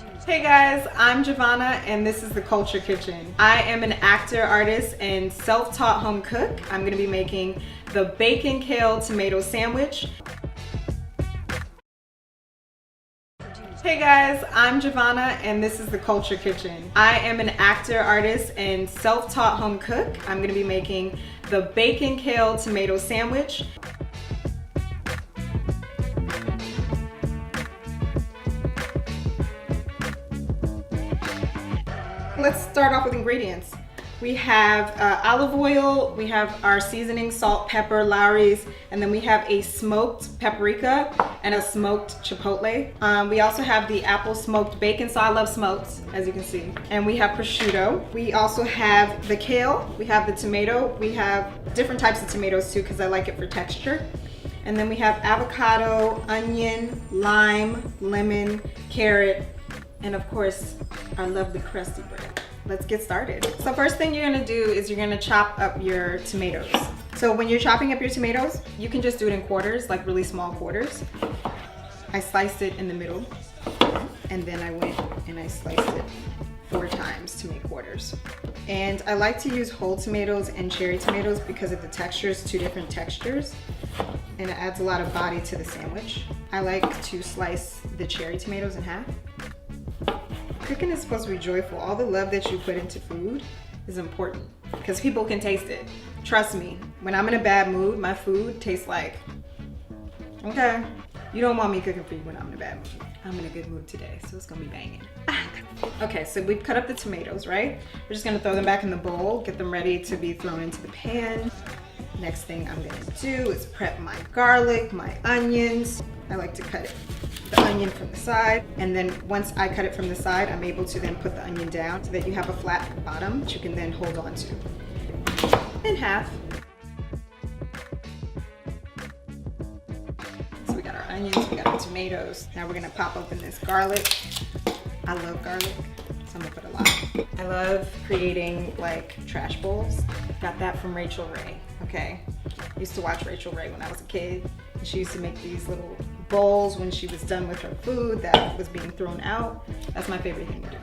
Hey guys, I'm Javana and this is the Culture Kitchen. I am an actor, artist, and self-taught home cook. I'm gonna be making the bacon kale tomato sandwich. Hey guys, I'm Javana and this is the Culture Kitchen. I am an actor, artist, and self-taught home cook. I'm gonna be making the bacon kale tomato sandwich. Let's start off with ingredients. We have olive oil, we have our seasoning, salt, pepper, Lowry's, and then we have a smoked paprika and a smoked chipotle. We also have the apple smoked bacon, so I love smoked, as you can see. And we have prosciutto. We also have the kale, we have the tomato, we have different types of tomatoes too because I like it for texture. And then we have avocado, onion, lime, lemon, carrot, and of course, our lovely crusty bread. Let's get started. So first thing you're gonna do is you're gonna chop up your tomatoes. So when you're chopping up your tomatoes, you can just do it in quarters, like really small quarters. I sliced it in the middle, and then I went and I sliced it 4 times to make quarters. And I like to use whole tomatoes and cherry tomatoes because of the textures, 2 different textures, and it adds a lot of body to the sandwich. I like to slice the cherry tomatoes in half. Cooking is supposed to be joyful. All the love that you put into food is important because people can taste it. Trust me, when I'm in a bad mood, my food tastes like, okay, you don't want me cooking for you when I'm in a bad mood. I'm in a good mood today, so it's gonna be banging. Okay, so we've cut up the tomatoes, right? We're just gonna throw them back in the bowl, get them ready to be thrown into the pan. Next thing I'm gonna do is prep my garlic, my onions. I like to cut the onion from the side, and then once I cut it from the side, I'm able to then put the onion down so that you have a flat bottom that you can then hold on to. In half. So we got our onions, we got our tomatoes. Now we're gonna pop open this garlic. I love garlic, so I'm gonna put a lot. I love creating like trash bowls. Got that from Rachel Ray, okay? I used to watch Rachel Ray when I was a kid. She used to make these little bowls when she was done with her food that was being thrown out. That's my favorite thing to do.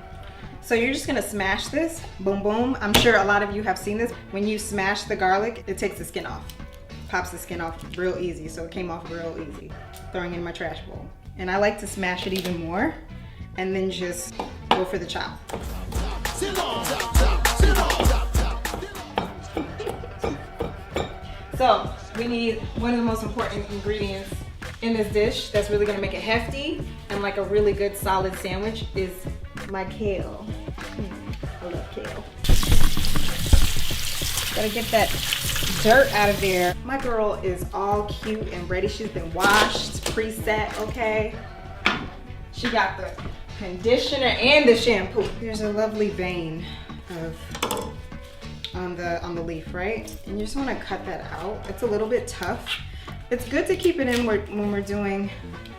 So you're just gonna smash this, boom, boom. I'm sure a lot of you have seen this. When you smash the garlic, it takes the skin off. Pops the skin off real easy, so it came off real easy. Throwing it in my trash bowl. And I like to smash it even more and then just go for the chop. So we need one of the most important ingredients in this dish that's really gonna make it hefty and like a really good solid sandwich is my kale. I love kale. Gotta get that dirt out of there. My girl is all cute and ready. She's been washed, preset, okay? She got the conditioner and the shampoo. There's a lovely vein of on the leaf, right? And you just want to cut that out. It's a little bit tough. It's good to keep it in when we're doing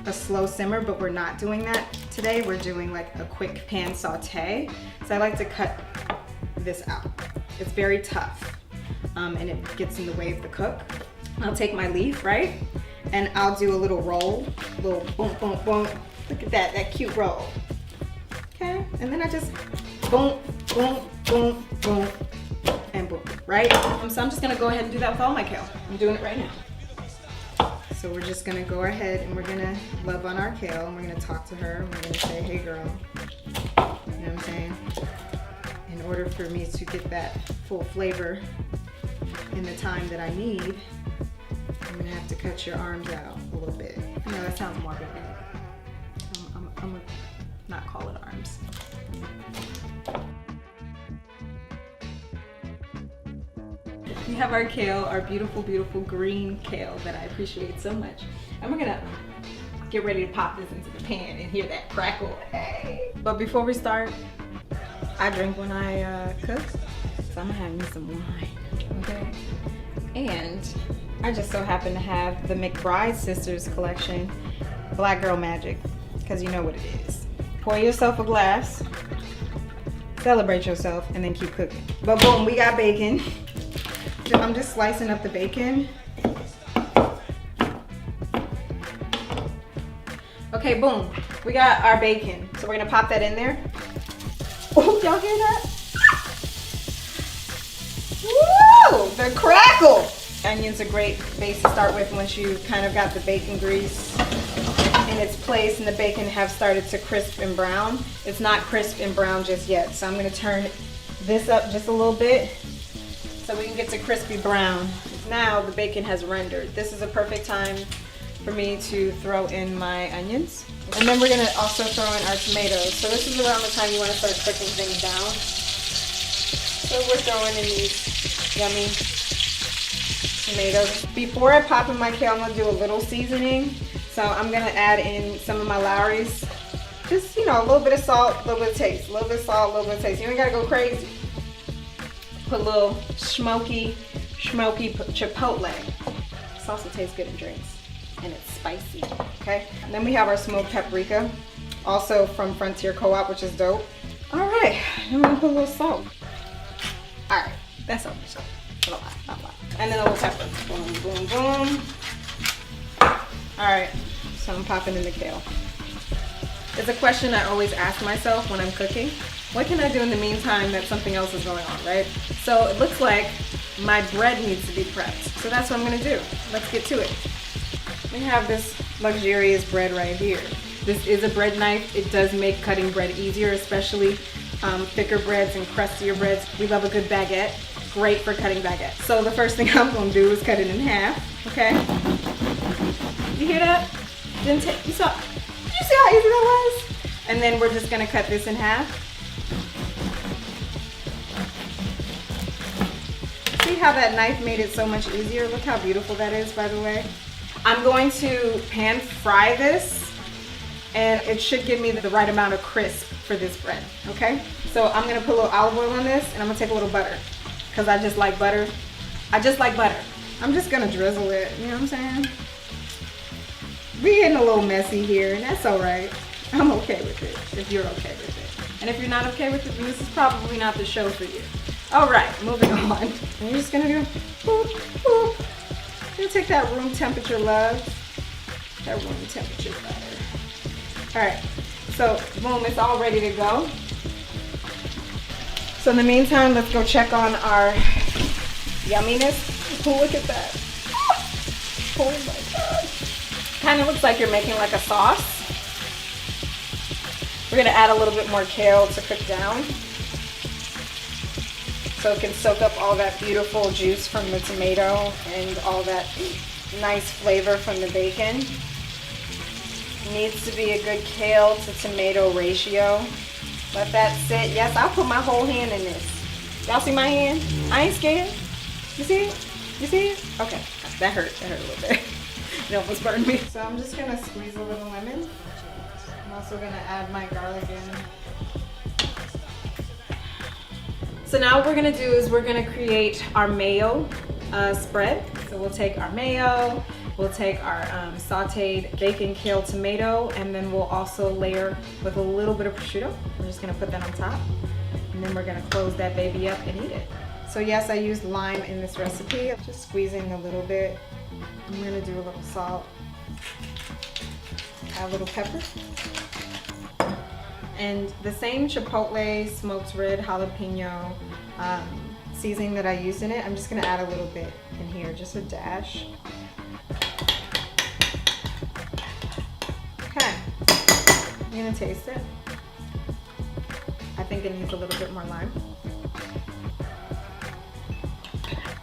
a slow simmer, but we're not doing that today. We're doing like a quick pan saute. So I like to cut this out. It's very tough and it gets in the way of the cook. I'll take my leaf, right? And I'll do a little roll, little boom, boom, boom. Look at that cute roll. Okay, and then I just boom, boom, boom, boom, and boom, right? So I'm just gonna go ahead and do that with all my kale. I'm doing it right now. So we're just gonna go ahead and we're gonna love on our kale and we're gonna talk to her and we're gonna say, hey girl, you know what I'm saying? In order for me to get that full flavor in the time that I need, I'm gonna have to cut your arms out a little bit. I know that sounds morbid. I'm gonna not call it arms. We have our kale, our beautiful, beautiful green kale that I appreciate so much. And we're gonna get ready to pop this into the pan and hear that crackle. Hey. But before we start, I drink when I cook, so I'm gonna have me some wine, okay? And I just so happen to have the McBride Sisters collection, blackgirlmagic, because you know what it is. Pour yourself a glass, celebrate yourself, and then keep cooking. But boom, we got bacon. I'm just slicing up the bacon. Okay, Okay, boom. We got our bacon. So we're gonna pop that in there. Oh, y'all hear that? Woo! The crackle! Onion's a great base to start with once you kind of got the bacon grease in its place and the bacon have started to crisp and brown. It's not crisp and brown just yet. So I'm gonna turn this up just a little bit so we can get to crispy brown. Now the bacon has rendered. This is a perfect time for me to throw in my onions. And then we're gonna also throw in our tomatoes. So this is around the time you wanna start cooking things down. So we're throwing in these yummy tomatoes. Before I pop in my kale, I'm gonna do a little seasoning. So I'm gonna add in some of my Lowry's. Just, you know, a little bit of salt, a little bit of taste. A little bit of salt, a little bit of taste. You ain't gotta go crazy. Put a little smoky chipotle. This also tastes good in drinks. And it's spicy, okay? And then we have our smoked paprika, also from Frontier Co-op, which is dope. All right, I'm gonna put a little salt. All right, that's all. So, not a lot. And then a little pepper. Boom, boom, boom. All right, so I'm popping in the kale. It's a question I always ask myself when I'm cooking. What can I do in the meantime that something else is going on, right? So it looks like my bread needs to be prepped. So that's what I'm gonna do. Let's get to it. We have this luxurious bread right here. This is a bread knife. It does make cutting bread easier, especially thicker breads and crustier breads. We love a good baguette. Great for cutting baguettes. So the first thing I'm gonna do is cut it in half, okay? You hear that? You see how easy that was? And then we're just gonna cut this in half. See how that knife made it so much easier? Look how beautiful that is, by the way. I'm going to pan fry this, and it should give me the right amount of crisp for this bread, okay? So I'm gonna put a little olive oil on this, and I'm gonna take a little butter, because I just like butter. I just like butter. I'm just gonna drizzle it, you know what I'm saying? We're getting a little messy here, and that's all right. I'm okay with it, if you're okay with it. And if you're not okay with it, then this is probably not the show for you. All right, moving on. And you're just gonna do boop, boop. You'll take that room temperature love, that room temperature butter. All right, so boom, it's all ready to go. So in the meantime, let's go check on our yumminess. Oh, look at that. Oh my God. Kind of looks like you're making like a sauce. We're gonna add a little bit more kale to cook down, so it can soak up all that beautiful juice from the tomato and all that nice flavor from the bacon. Needs to be a good kale to tomato ratio. Let that sit. Yes, I'll put my whole hand in this. Y'all see my hand? I ain't scared. You see it? You see it? Okay, that hurt. That hurt a little bit. It almost burned me. So I'm just gonna squeeze a little lemon. I'm also gonna add my garlic in. So now what we're gonna do is we're gonna create our mayo spread. So we'll take our mayo, we'll take our sauteed bacon, kale, tomato, and then we'll also layer with a little bit of prosciutto. We're just gonna put that on top, and then we're gonna close that baby up and eat it. So yes, I used lime in this recipe. I'm just squeezing a little bit. I'm gonna do a little salt, add a little pepper, and the same chipotle smoked red jalapeno seasoning that I used in it. I'm just gonna add a little bit in here, just a dash. Okay, I'm gonna taste it. I think it needs a little bit more lime.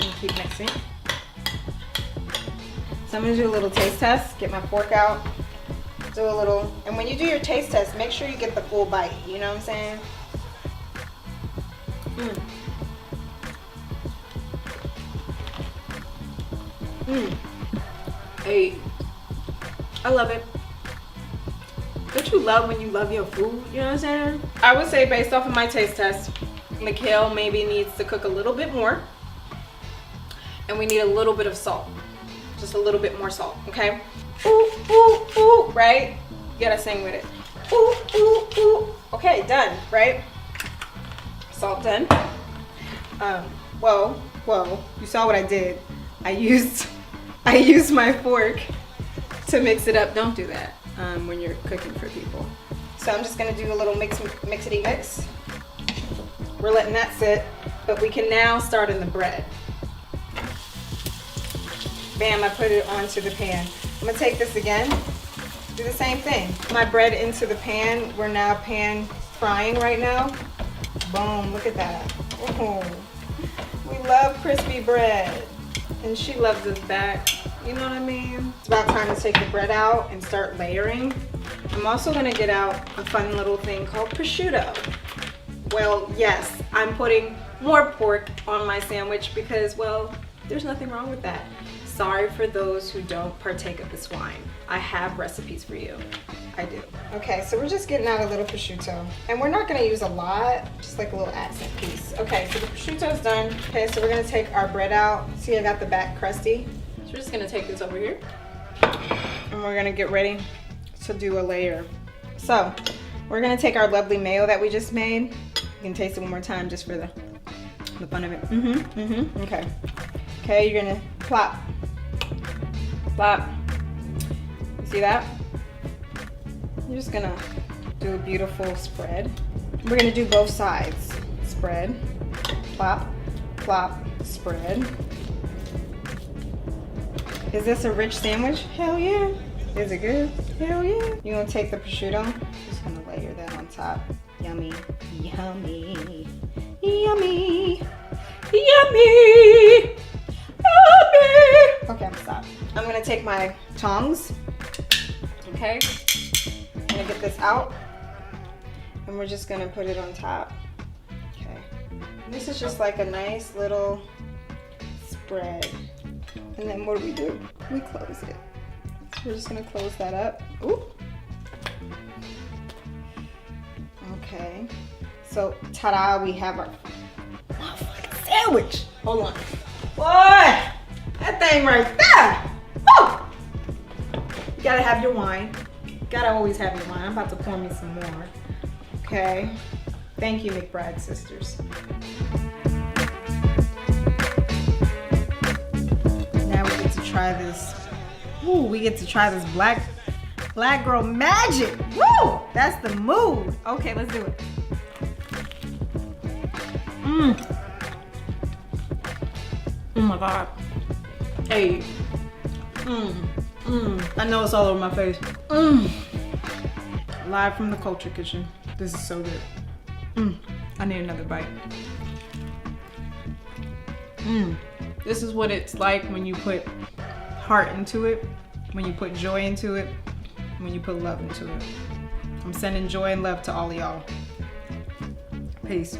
And keep mixing. So I'm gonna do a little taste test, get my fork out, do a little, and when you do your taste test, make sure you get the full bite, you know what I'm saying? Hey, I love it. Don't you love when you love your food, you know what I'm saying? I would say based off of my taste test, the kale maybe needs to cook a little bit more, and we need a little bit of salt. Just a little bit more salt, okay? Ooh, ooh, ooh, right? You gotta sing with it. Ooh, ooh, ooh. Okay, done, right? Salt done. Whoa, you saw what I did. I used my fork to mix it up. Don't do that. when you're cooking for people. So I'm just gonna do a little mixity mix. We're letting that sit, but we can now start in the bread. Bam, I put it onto the pan. I'm gonna take this again, do the same thing. My bread into the pan. We're now pan frying right now. Boom, look at that. Oh, we love crispy bread. And she loves us back. You know what I mean? It's about time to take the bread out and start layering. I'm also gonna get out a fun little thing called prosciutto. Well, yes, I'm putting more pork on my sandwich because, well, there's nothing wrong with that. Sorry for those who don't partake of the swine. I have recipes for you. I do. Okay, so we're just getting out a little prosciutto. And we're not gonna use a lot, just like a little accent piece. Okay, so the prosciutto's done. Okay, so we're gonna take our bread out. See, I got the back crusty. So we're just gonna take this over here. And we're gonna get ready to do a layer. So, we're gonna take our lovely mayo that we just made. You can taste it one more time just for the fun of it. Okay. Okay, you're gonna plop. Plop. See that? You're just gonna do a beautiful spread. We're gonna do both sides. Spread, plop, plop, spread. Is this a rich sandwich? Hell yeah. Is it good? Hell yeah. You're gonna take the prosciutto, just gonna layer that on top. Yummy, yummy, yummy, yummy, yummy. Okay, I'm stopped. I'm gonna take my tongs, okay? I'm gonna get this out, and we're just gonna put it on top, okay? And this is just like a nice little spread. And then what do? We close it. So we're just gonna close that up. Ooh. Okay. So, ta-da, we have our motherfucking sandwich. Hold on. Boy, that thing right there. Oh! You gotta have your wine. Gotta always have your wine. I'm about to pour me some more. Okay. Thank you, McBride sisters. Now we get to try this. Ooh, we get to try this black girl magic. Woo! That's the mood. Okay, let's do it. Oh my God. Hey. I know it's all over my face. Live from the Culture Kitchen. This is so good. I need another bite. This is what it's like when you put heart into it, when you put joy into it, when you put love into it. I'm sending joy and love to all of y'all. Peace.